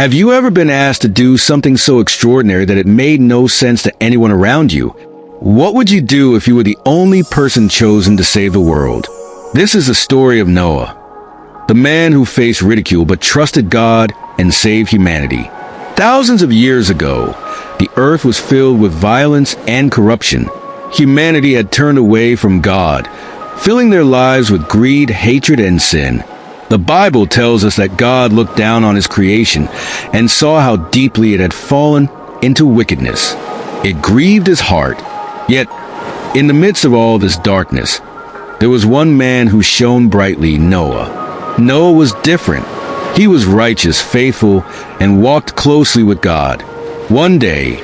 Have you ever been asked to do something so extraordinary that it made no sense to anyone around you? What would you do if you were the only person chosen to save the world? This is the story of Noah, the man who faced ridicule but trusted God and saved humanity. Thousands of years ago, the earth was filled with violence and corruption. Humanity had turned away from God, filling their lives with greed, hatred, and sin. The Bible tells us that God looked down on his creation and saw how deeply it had fallen into wickedness. It grieved his heart. Yet, in the midst of all this darkness, there was one man who shone brightly, Noah. Noah was different. He was righteous, faithful, and walked closely with God. One day,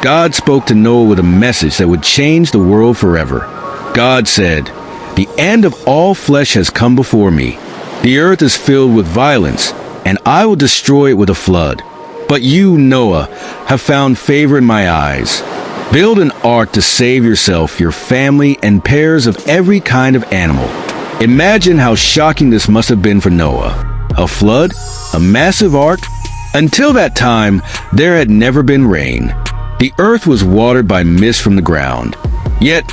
God spoke to Noah with a message that would change the world forever. God said, "The end of all flesh has come before me. The earth is filled with violence, and I will destroy it with a flood. But you, Noah, have found favor in my eyes. Build an ark to save yourself, your family, and pairs of every kind of animal." Imagine how shocking this must have been for Noah. A flood? A massive ark? Until that time, there had never been rain. The earth was watered by mist from the ground. Yet,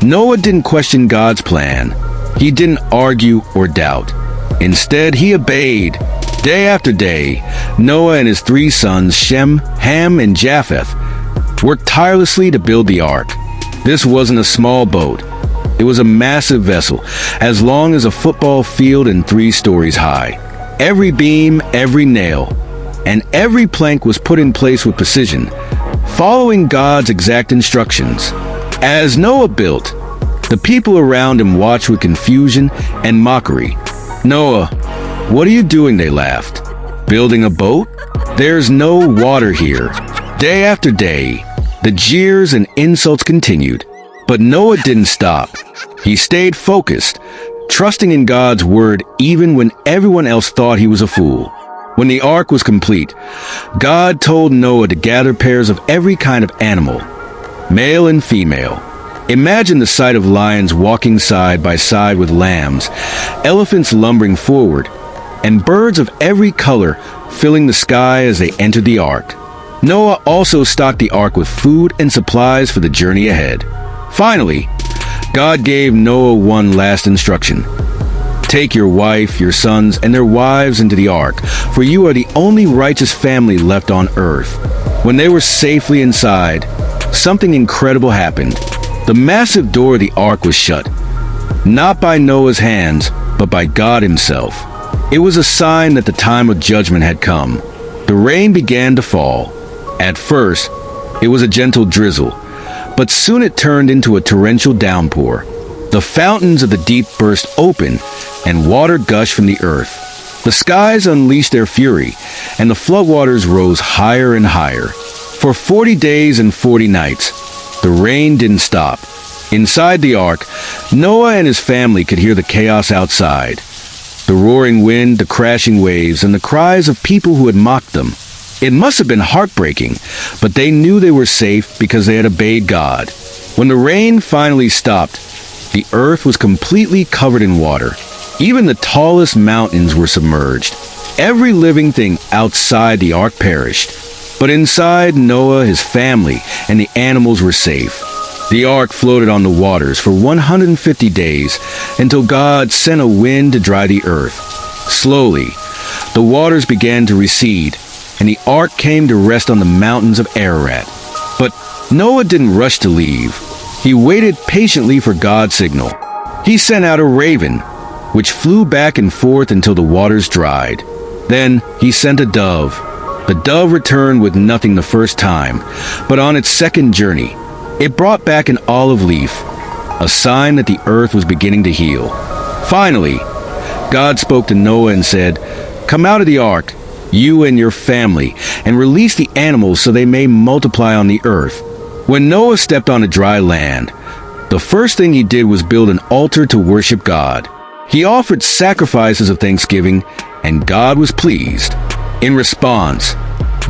Noah didn't question God's plan. He didn't argue or doubt. Instead, he obeyed. Day after day, Noah and his 3 sons, Shem, Ham, and Japheth, worked tirelessly to build the ark. This wasn't a small boat. It was a massive vessel, as long as a football field and 3 stories high. Every beam, every nail, and every plank was put in place with precision, following God's exact instructions. As Noah built, the people around him watched with confusion and mockery. "Noah, what are you doing?" they laughed. "Building a boat? There's no water here." Day after day, the jeers and insults continued. But Noah didn't stop. He stayed focused, trusting in God's word even when everyone else thought he was a fool. When the ark was complete, God told Noah to gather pairs of every kind of animal, male and female. Imagine the sight of lions walking side by side with lambs, elephants lumbering forward, and birds of every color filling the sky as they entered the ark. Noah also stocked the ark with food and supplies for the journey ahead. Finally, God gave Noah one last instruction. "Take your wife, your sons, and their wives into the ark, for you are the only righteous family left on earth." When they were safely inside, something incredible happened. The massive door of the ark was shut, not by Noah's hands, but by God himself. It was a sign that the time of judgment had come. The rain began to fall. At first, it was a gentle drizzle, but soon it turned into a torrential downpour. The fountains of the deep burst open, and water gushed from the earth. The skies unleashed their fury, and the floodwaters rose higher and higher. For 40 days and 40 nights, the rain didn't stop. Inside the ark, Noah and his family could hear the chaos outside. The roaring wind, the crashing waves, and the cries of people who had mocked them. It must have been heartbreaking, but they knew they were safe because they had obeyed God. When the rain finally stopped, the earth was completely covered in water. Even the tallest mountains were submerged. Every living thing outside the ark perished. But inside, Noah, his family, and the animals were safe. The ark floated on the waters for 150 days until God sent a wind to dry the earth. Slowly, the waters began to recede, and the ark came to rest on the mountains of Ararat. But Noah didn't rush to leave. He waited patiently for God's signal. He sent out a raven, which flew back and forth until the waters dried. Then he sent a dove. The dove returned with nothing the first time, but on its second journey, it brought back an olive leaf, a sign that the earth was beginning to heal. Finally, God spoke to Noah and said, "Come out of the ark, you and your family, and release the animals so they may multiply on the earth." When Noah stepped on a dry land, the first thing he did was build an altar to worship God. He offered sacrifices of thanksgiving, and God was pleased. In response,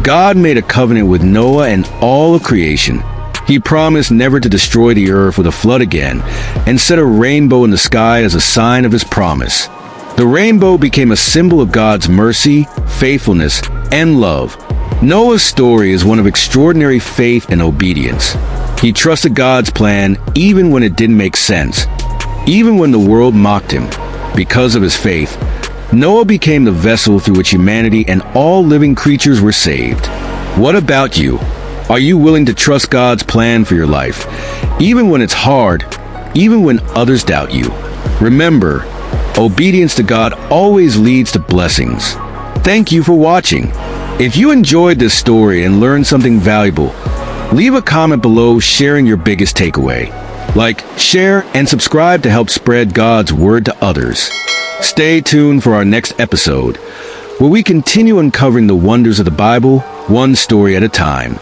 God made a covenant with Noah and all of creation. He promised never to destroy the earth with a flood again, and set a rainbow in the sky as a sign of his promise. The rainbow became a symbol of God's mercy, faithfulness, and love. Noah's story is one of extraordinary faith and obedience. He trusted God's plan even when it didn't make sense, even when the world mocked him. Because of his faith, Noah became the vessel through which humanity and all living creatures were saved. What about you? Are you willing to trust God's plan for your life, even when it's hard, even when others doubt you? Remember, obedience to God always leads to blessings. Thank you for watching. If you enjoyed this story and learned something valuable, leave a comment below sharing your biggest takeaway. Like, share, and subscribe to help spread God's word to others. Stay tuned for our next episode, where we continue uncovering the wonders of the Bible, one story at a time.